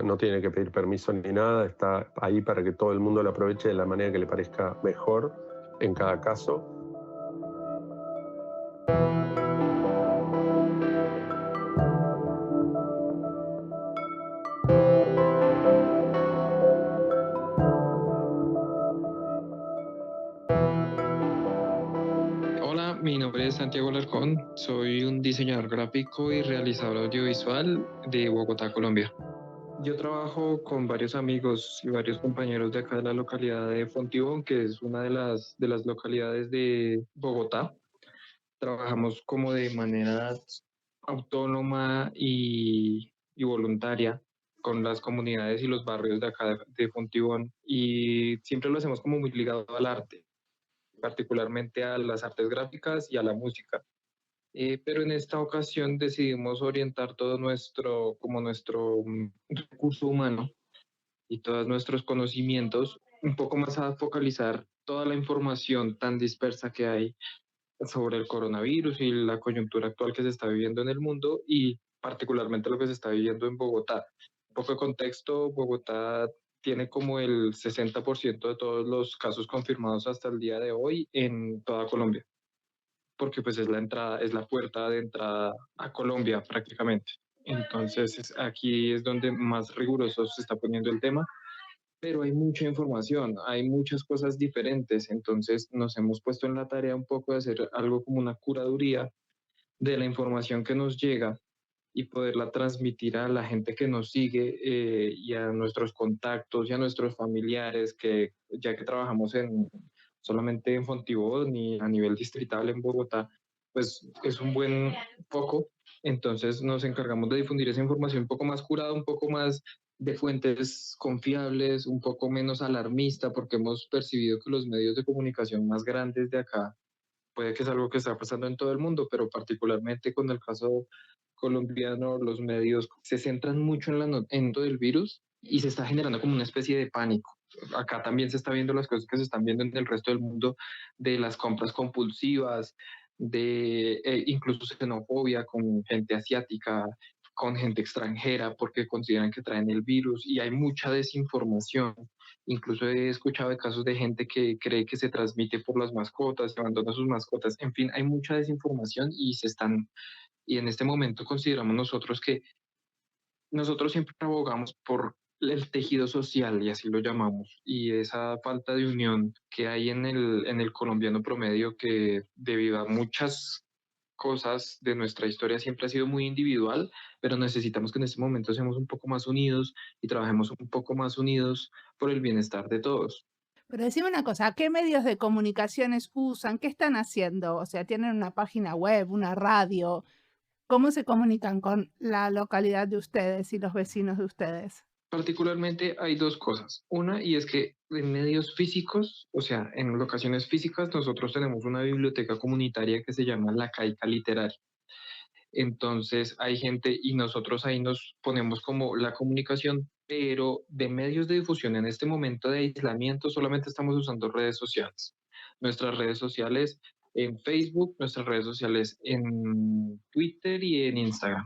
Speaker 2: no tiene que pedir permiso ni nada, está ahí para que todo el mundo lo aproveche de la manera que le parezca mejor en cada caso.
Speaker 5: Hola, mi nombre es Santiago Alarcón, soy un diseñador gráfico y realizador audiovisual de Bogotá, Colombia. Yo trabajo con varios amigos y varios compañeros de acá de la localidad de Fontibón, que es una de las localidades de Bogotá. Trabajamos como de manera autónoma y voluntaria con las comunidades y los barrios de acá de Fontibón, y siempre lo hacemos como muy ligado al arte, particularmente a las artes gráficas y a la música. Pero en esta ocasión decidimos orientar todo nuestro recurso humano y todos nuestros conocimientos un poco más a focalizar toda la información tan dispersa que hay sobre el coronavirus y la coyuntura actual que se está viviendo en el mundo, y particularmente lo que se está viviendo en Bogotá. Un poco de contexto: Bogotá tiene como el 60% de todos los casos confirmados hasta el día de hoy en toda Colombia, porque pues es la entrada, es la puerta de entrada a Colombia prácticamente. Entonces aquí es donde más riguroso se está poniendo el tema, pero hay mucha información, hay muchas cosas diferentes, entonces nos hemos puesto en la tarea un poco de hacer algo como una curaduría de la información que nos llega y poderla transmitir a la gente que nos sigue, y a nuestros contactos y a nuestros familiares, que ya que trabajamos solamente en Fontibón y a nivel distrital en Bogotá, pues es un buen foco. Entonces nos encargamos de difundir esa información un poco más curada, un poco más de fuentes confiables, un poco menos alarmista, porque hemos percibido que los medios de comunicación más grandes de acá, puede que es algo que está pasando en todo el mundo, pero particularmente con el caso colombiano, los medios se centran mucho en todo el virus y se está generando como una especie de pánico. Acá también se está viendo las cosas que se están viendo en el resto del mundo, de las compras compulsivas, de incluso xenofobia con gente asiática, con gente extranjera, porque consideran que traen el virus, y hay mucha desinformación. Incluso he escuchado de casos de gente que cree que se transmite por las mascotas, que abandona sus mascotas. En fin, hay mucha desinformación y en este momento consideramos nosotros que nosotros siempre abogamos por el tejido social, y así lo llamamos, y esa falta de unión que hay en el colombiano promedio, que debido a muchas cosas de nuestra historia siempre ha sido muy individual, pero necesitamos que en este momento seamos un poco más unidos y trabajemos un poco más unidos por el bienestar de todos.
Speaker 1: Pero decime una cosa, ¿qué medios de comunicaciones usan? ¿Qué están haciendo? O sea, ¿tienen una página web, una radio? ¿Cómo se comunican con la localidad de ustedes y los vecinos de ustedes?
Speaker 5: Particularmente hay dos cosas. Una, y es que en medios físicos, o sea, en locaciones físicas, nosotros tenemos una biblioteca comunitaria que se llama La Caica Literaria. Entonces hay gente y nosotros ahí nos ponemos como la comunicación, pero de medios de difusión en este momento de aislamiento solamente estamos usando redes sociales. Nuestras redes sociales en Facebook, nuestras redes sociales en Twitter y en Instagram.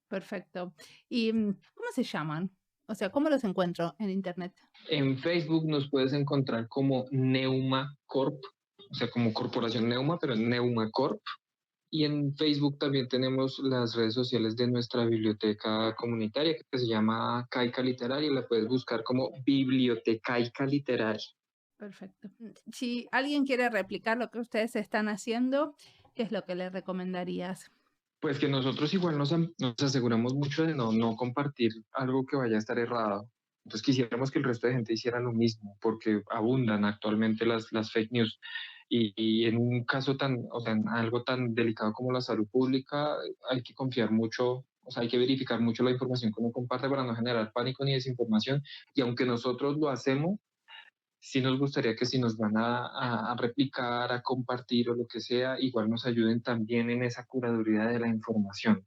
Speaker 1: Perfecto. ¿Y cómo se llaman? O sea, ¿cómo los encuentro en internet?
Speaker 5: En Facebook nos puedes encontrar como Neuma Corp, o sea, como Corporación Neuma, pero Neuma Corp. Y en Facebook también tenemos las redes sociales de nuestra biblioteca comunitaria, que se llama Caica Literaria, y la puedes buscar como Bibliotecaica Literaria.
Speaker 1: Perfecto. Si alguien quiere replicar lo que ustedes están haciendo, ¿qué es lo que le recomendarías?
Speaker 5: Pues que nosotros igual nos aseguramos mucho de no compartir algo que vaya a estar errado. Entonces quisiéramos que el resto de gente hiciera lo mismo, porque abundan actualmente las fake news. Y en un caso o sea, en algo tan delicado como la salud pública, hay que confiar mucho, o sea, hay que verificar mucho la información que uno comparte para no generar pánico ni desinformación. Y aunque nosotros lo hacemos, sí nos gustaría que si nos van a replicar, a compartir o lo que sea, igual nos ayuden también en esa curaduría de la información,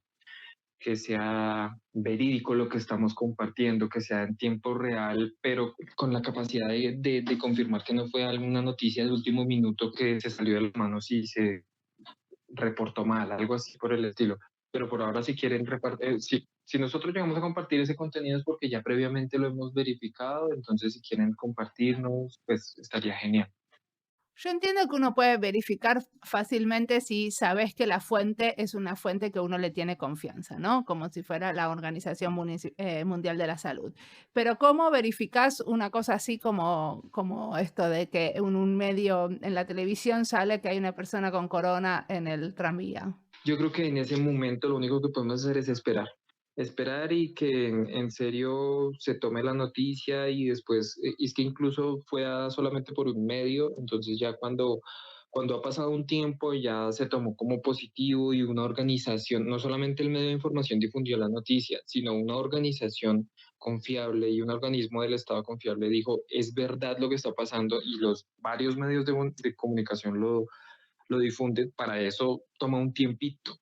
Speaker 5: que sea verídico lo que estamos compartiendo, que sea en tiempo real, pero con la capacidad de confirmar que no fue alguna noticia de último minuto que se salió de las manos y se reportó mal, algo así por el estilo. Pero por ahora si quieren repartir, si nosotros llegamos a compartir ese contenido es porque ya previamente lo hemos verificado, entonces si quieren compartirnos, pues estaría genial.
Speaker 1: Yo entiendo que uno puede verificar fácilmente si sabes que la fuente es una fuente que uno le tiene confianza, ¿no? Como si fuera la Organización Mundial de la Salud. Pero ¿cómo verificas una cosa así como esto de que en un medio en la televisión sale que hay una persona con corona en el tranvía?
Speaker 5: Yo creo que en ese momento lo único que podemos hacer es esperar y que en serio se tome la noticia y después, es que incluso fue dada solamente por un medio, entonces ya cuando ha pasado un tiempo y ya se tomó como positivo y una organización, no solamente el medio de información difundió la noticia, sino una organización confiable y un organismo del Estado confiable dijo, es verdad lo que está pasando y los varios medios de comunicación lo difunden, para eso toma un tiempito.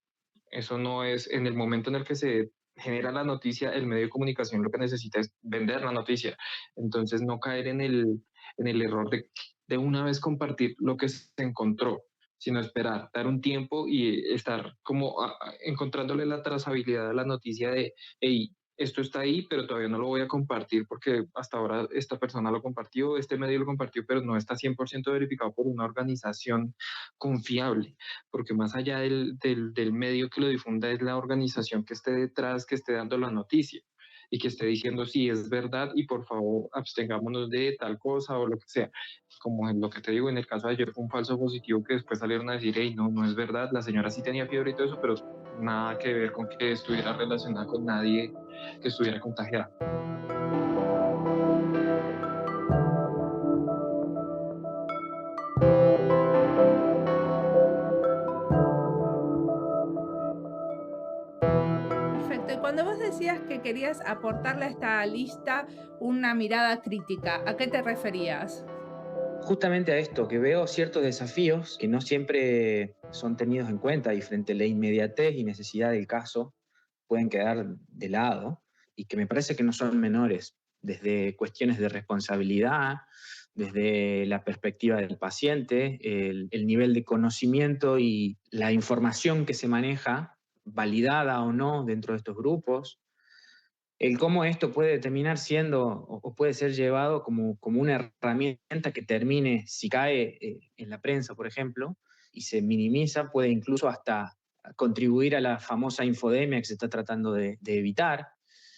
Speaker 5: Eso no es en el momento en el que se genera la noticia, el medio de comunicación lo que necesita es vender la noticia. Entonces no caer en el error de una vez compartir lo que se encontró, sino esperar, dar un tiempo y estar como encontrándole la trazabilidad a la noticia de, hey, esto está ahí, pero todavía no lo voy a compartir porque hasta ahora esta persona lo compartió, este medio lo compartió, pero no está 100% verificado por una organización confiable, porque más allá del medio que lo difunda es la organización que esté detrás, que esté dando la noticia y que esté diciendo si es verdad y por favor abstengámonos de tal cosa o lo que sea. Como en lo que te digo, en el caso de ayer fue un falso positivo que después salieron a decir, hey, no, no es verdad, la señora sí tenía fiebre y todo eso, pero nada que ver con que estuviera relacionada con nadie que estuviera contagiada.
Speaker 1: Perfecto. Y cuando vos decías que querías aportarle a esta lista una mirada crítica, ¿a qué te referías?
Speaker 4: Justamente a esto, que veo ciertos desafíos que no siempre son tenidos en cuenta y frente a la inmediatez y necesidad del caso pueden quedar de lado y que me parece que no son menores, desde cuestiones de responsabilidad, desde la perspectiva del paciente, el nivel de conocimiento y la información que se maneja, validada o no dentro de estos grupos, el cómo esto puede terminar siendo o puede ser llevado como una herramienta que termine, si cae en la prensa, por ejemplo, y se minimiza, puede incluso hasta contribuir a la famosa infodemia que se está tratando de evitar.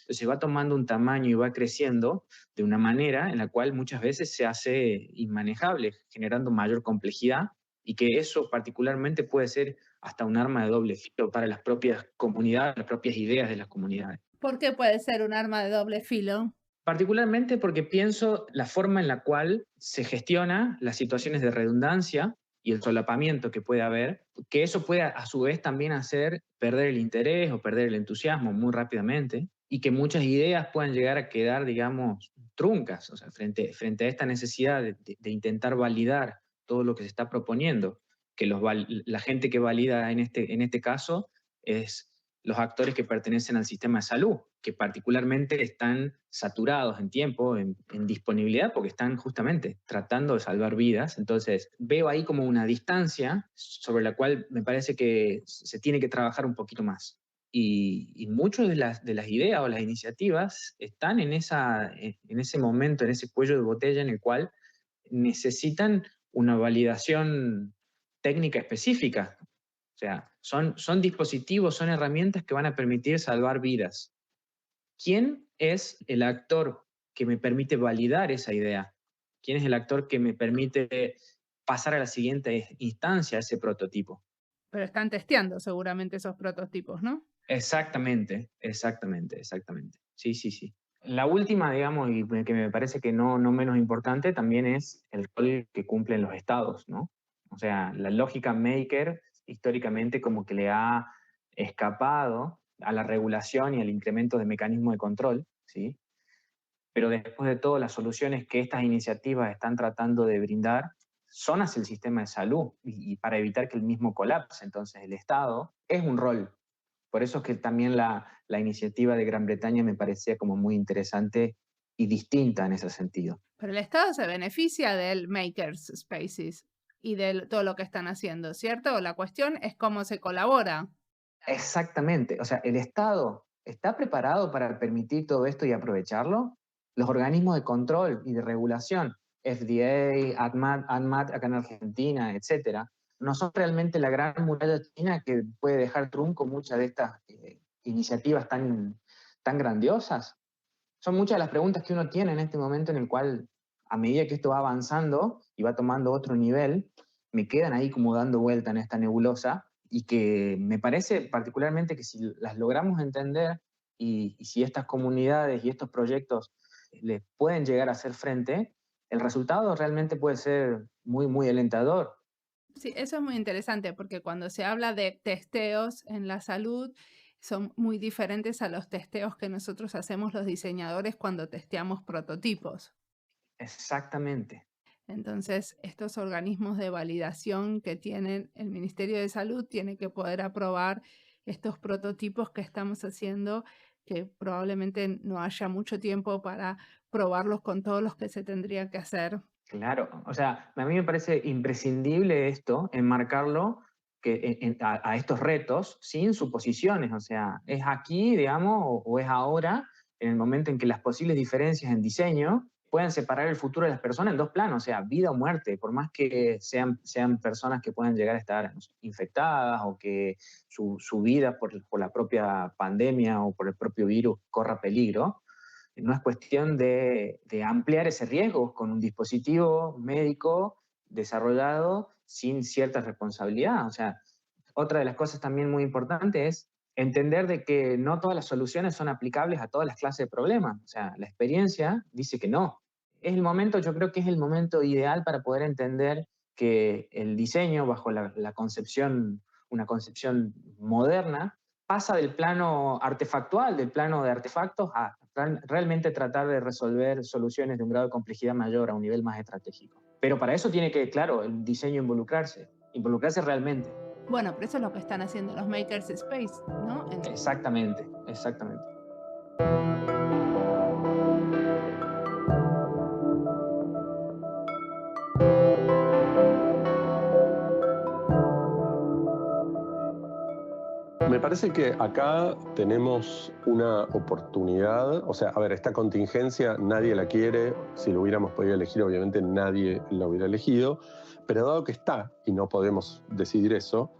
Speaker 4: Entonces va tomando un tamaño y va creciendo de una manera en la cual muchas veces se hace inmanejable, generando mayor complejidad y que eso particularmente puede ser hasta un arma de doble filo para las propias comunidades, las propias ideas de las comunidades.
Speaker 1: ¿Por qué puede ser un arma de doble filo?
Speaker 4: Particularmente porque pienso la forma en la cual se gestiona las situaciones de redundancia y el solapamiento que puede haber, que eso puede a su vez también hacer perder el interés o perder el entusiasmo muy rápidamente y que muchas ideas puedan llegar a quedar, digamos, truncas, o sea, frente a esta necesidad de intentar validar todo lo que se está proponiendo, que la gente que valida en este caso es los actores que pertenecen al sistema de salud, que particularmente están saturados en tiempo, en disponibilidad, porque están justamente tratando de salvar vidas. Entonces, veo ahí como una distancia sobre la cual me parece que se tiene que trabajar un poquito más. Y muchas de las ideas o las iniciativas están en ese momento, en ese cuello de botella en el cual necesitan una validación técnica específica. O sea, son dispositivos, son herramientas que van a permitir salvar vidas. ¿Quién es el actor que me permite validar esa idea? ¿Quién es el actor que me permite pasar a la siguiente instancia, ese prototipo?
Speaker 1: Pero están testeando seguramente esos prototipos, ¿no?
Speaker 4: Exactamente. Sí. La última, digamos, y que me parece que no menos importante, también es el rol que cumplen los estados, ¿no? O sea, la lógica maker históricamente como que le ha escapado a la regulación y al incremento de mecanismos de control, ¿sí? Pero después de todo, las soluciones que estas iniciativas están tratando de brindar son hacia el sistema de salud y para evitar que el mismo colapse. Entonces, el Estado es un rol. Por eso es que también la iniciativa de Gran Bretaña me parecía como muy interesante y distinta en ese sentido.
Speaker 1: Pero el Estado se beneficia del Makers Spaces y de todo lo que están haciendo, ¿cierto? La cuestión es cómo se colabora.
Speaker 4: Exactamente. O sea, ¿el Estado está preparado para permitir todo esto y aprovecharlo? Los organismos de control y de regulación, FDA, ANMAT acá en Argentina, etcétera, no son realmente la gran muralla china que puede dejar trunco muchas de estas iniciativas tan grandiosas. Son muchas de las preguntas que uno tiene en este momento en el cual, a medida que esto va avanzando y va tomando otro nivel, me quedan ahí como dando vuelta en esta nebulosa y que me parece particularmente que si las logramos entender y si estas comunidades y estos proyectos les pueden llegar a hacer frente, el resultado realmente puede ser muy alentador.
Speaker 1: Sí, eso es muy interesante porque cuando se habla de testeos en la salud, son muy diferentes a los testeos que nosotros hacemos los diseñadores cuando testeamos prototipos.
Speaker 4: Exactamente.
Speaker 1: Entonces, estos organismos de validación que tienen el Ministerio de Salud tiene que poder aprobar estos prototipos que estamos haciendo, que probablemente no haya mucho tiempo para probarlos con todos los que se tendría que hacer.
Speaker 4: Claro, o sea, a mí me parece imprescindible esto, enmarcarlo a estos retos sin suposiciones, o sea, es aquí, digamos, o es ahora, en el momento en que las posibles diferencias en diseño pueden separar el futuro de las personas en dos planos, o sea, vida o muerte, por más que sean personas que puedan llegar a estar infectadas o que su vida por la propia pandemia o por el propio virus corra peligro. No es cuestión de ampliar ese riesgo con un dispositivo médico desarrollado sin cierta responsabilidad. O sea, otra de las cosas también muy importantes es entender de que no todas las soluciones son aplicables a todas las clases de problemas. O sea, la experiencia dice que no. Es el momento, yo creo que es el momento ideal para poder entender que el diseño bajo la concepción, una concepción moderna, pasa del plano artefactual, del plano de artefactos, a realmente tratar de resolver soluciones de un grado de complejidad mayor a un nivel más estratégico. Pero para eso tiene que, claro, el diseño involucrarse realmente.
Speaker 1: Bueno, pero eso es lo que están haciendo los Makers Space, ¿no?
Speaker 4: Exactamente.
Speaker 2: Me parece que acá tenemos una oportunidad, o sea, a ver, esta contingencia nadie la quiere, si lo hubiéramos podido elegir, obviamente nadie la hubiera elegido, pero dado que está y no podemos decidir eso,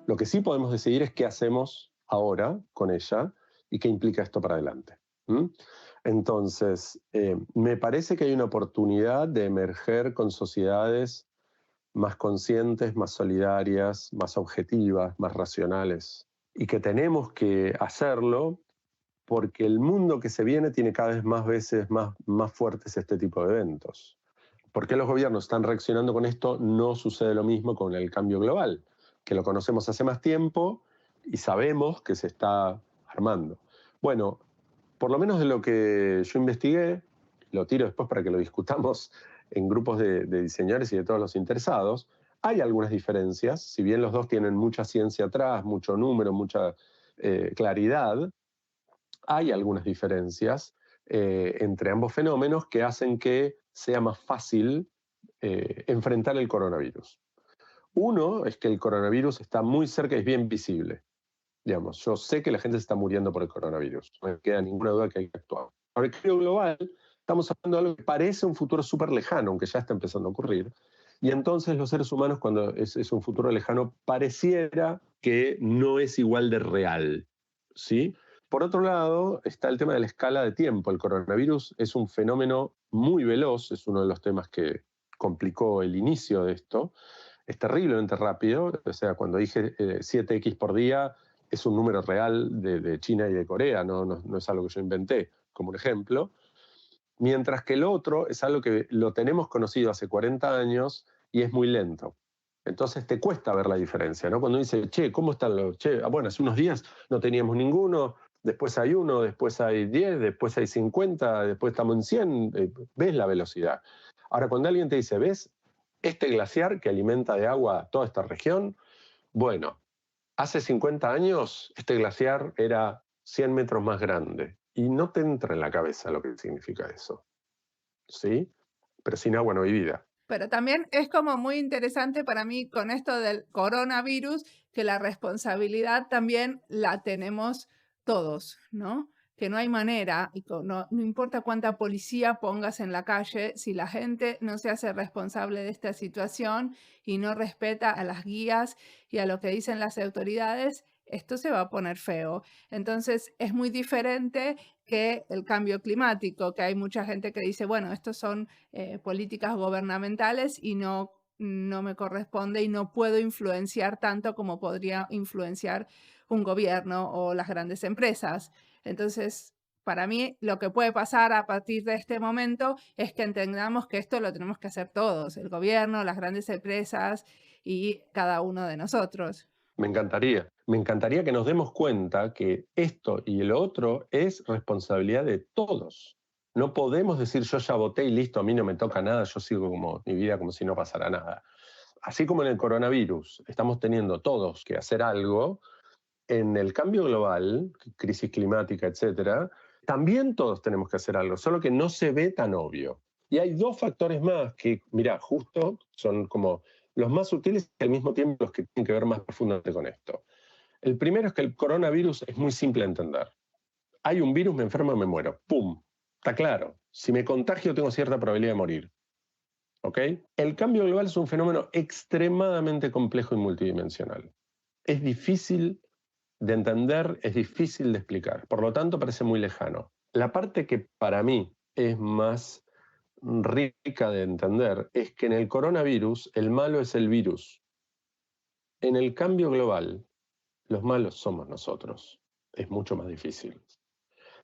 Speaker 2: lo que sí podemos decidir es qué hacemos ahora con ella y qué implica esto para adelante. Entonces, me parece que hay una oportunidad de emerger con sociedades más conscientes, más solidarias, más objetivas, más racionales, y que tenemos que hacerlo porque el mundo que se viene tiene cada vez más veces más fuertes este tipo de eventos. ¿Por qué los gobiernos están reaccionando con esto? No sucede lo mismo con el cambio global, que lo conocemos hace más tiempo y sabemos que se está armando. Bueno, por lo menos de lo que yo investigué, lo tiro después para que lo discutamos en grupos de diseñadores y de todos los interesados, hay algunas diferencias, si bien los dos tienen mucha ciencia atrás, mucho número, mucha claridad, hay algunas diferencias entre ambos fenómenos que hacen que sea más fácil enfrentar el coronavirus. Uno es que el coronavirus está muy cerca y es bien visible. Digamos, yo sé que la gente se está muriendo por el coronavirus, no me queda ninguna duda que hay que actuar. Ahora, el cambio global, estamos hablando de algo que parece un futuro súper lejano, aunque ya está empezando a ocurrir, y entonces los seres humanos, cuando es un futuro lejano, pareciera que no es igual de real, ¿sí? Por otro lado, está el tema de la escala de tiempo. El coronavirus es un fenómeno muy veloz, es uno de los temas que complicó el inicio de esto, es terriblemente rápido, o sea, cuando dije 7x por día, es un número real de China y de Corea, no es algo que yo inventé, como un ejemplo. Mientras que el otro es algo que lo tenemos conocido hace 40 años y es muy lento. Entonces te cuesta ver la diferencia, ¿no? Cuando dice, che, ¿cómo están los...? Che, bueno, hace unos días no teníamos ninguno, después hay 1, después hay 10, después hay 50, después estamos en 100, ves la velocidad. Ahora, cuando alguien te dice, ¿ves este glaciar que alimenta de agua toda esta región? Bueno, hace 50 años este glaciar era 100 metros más grande y no te entra en la cabeza lo que significa eso, ¿sí? Pero sin agua no hay vida.
Speaker 1: Pero también es como muy interesante para mí con esto del coronavirus, que la responsabilidad también la tenemos todos, ¿no? Que no hay manera, y no importa cuánta policía pongas en la calle, si la gente no se hace responsable de esta situación y no respeta a las guías y a lo que dicen las autoridades, esto se va a poner feo. Entonces es muy diferente que el cambio climático, que hay mucha gente que dice, bueno, estos son políticas gubernamentales y no me corresponde y no puedo influenciar tanto como podría influenciar un gobierno o las grandes empresas. Entonces, para mí, lo que puede pasar a partir de este momento es que entendamos que esto lo tenemos que hacer todos, el gobierno, las grandes empresas y cada uno de nosotros.
Speaker 2: Me encantaría que nos demos cuenta que esto y lo otro es responsabilidad de todos. No podemos decir yo ya voté y listo, a mí no me toca nada, yo sigo como mi vida como si no pasara nada. Así como en el coronavirus estamos teniendo todos que hacer algo, en el cambio global, crisis climática, etcétera, también todos tenemos que hacer algo, solo que no se ve tan obvio. Y hay 2 factores más que, mirá, justo son como los más sutiles y al mismo tiempo los que tienen que ver más profundamente con esto. El primero es que el coronavirus es muy simple de entender. Hay un virus, me enfermo, me muero. ¡Pum! Está claro. Si me contagio, tengo cierta probabilidad de morir. ¿Ok? El cambio global es un fenómeno extremadamente complejo y multidimensional. Es difícil de entender, es difícil de explicar. Por lo tanto, parece muy lejano. La parte que para mí es más rica de entender es que en el coronavirus el malo es el virus. En el cambio global, los malos somos nosotros. Es mucho más difícil.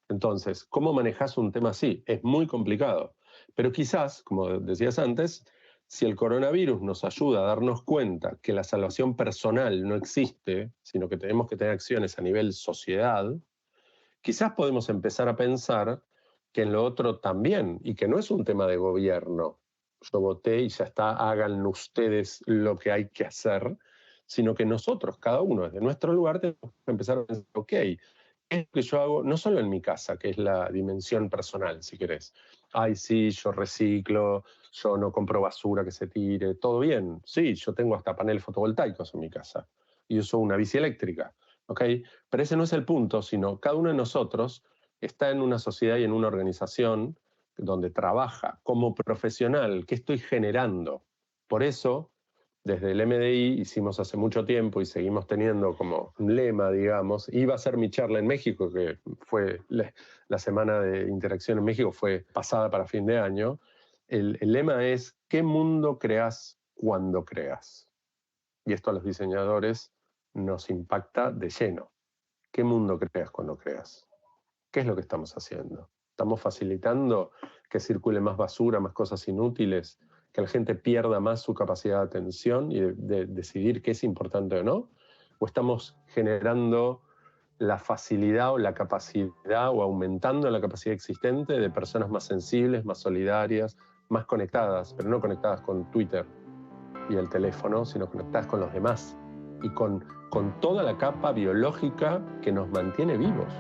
Speaker 2: Entonces, ¿cómo manejas un tema así? Es muy complicado. Pero quizás, como decías antes, si el coronavirus nos ayuda a darnos cuenta que la salvación personal no existe, sino que tenemos que tener acciones a nivel sociedad, quizás podemos empezar a pensar que en lo otro también, y que no es un tema de gobierno. Yo voté y ya está, hagan ustedes lo que hay que hacer, sino que nosotros, cada uno desde nuestro lugar, tenemos que empezar a pensar, ok, es lo que yo hago, no solo en mi casa, que es la dimensión personal, si querés. Ay, sí, yo reciclo, yo no compro basura que se tire, todo bien. Sí, yo tengo hasta paneles fotovoltaicos en mi casa y uso una bici eléctrica, ¿ok? Pero ese no es el punto, sino cada uno de nosotros está en una sociedad y en una organización donde trabaja como profesional. ¿Qué estoy generando? Por eso, desde el MDI hicimos hace mucho tiempo y seguimos teniendo como un lema, digamos, iba a ser mi charla en México, que fue la semana de interacción en México, fue pasada para fin de año. El lema es, ¿qué mundo creas cuando creas? Y esto a los diseñadores nos impacta de lleno. ¿Qué mundo creas cuando creas? ¿Qué es lo que estamos haciendo? ¿Estamos facilitando que circule más basura, más cosas inútiles? ¿Que la gente pierda más su capacidad de atención y de decidir qué es importante o no? ¿O estamos generando la facilidad o la capacidad o aumentando la capacidad existente de personas más sensibles, más solidarias, más conectadas, pero no conectadas con Twitter y el teléfono, sino conectadas con los demás y con toda la capa biológica que nos mantiene vivos?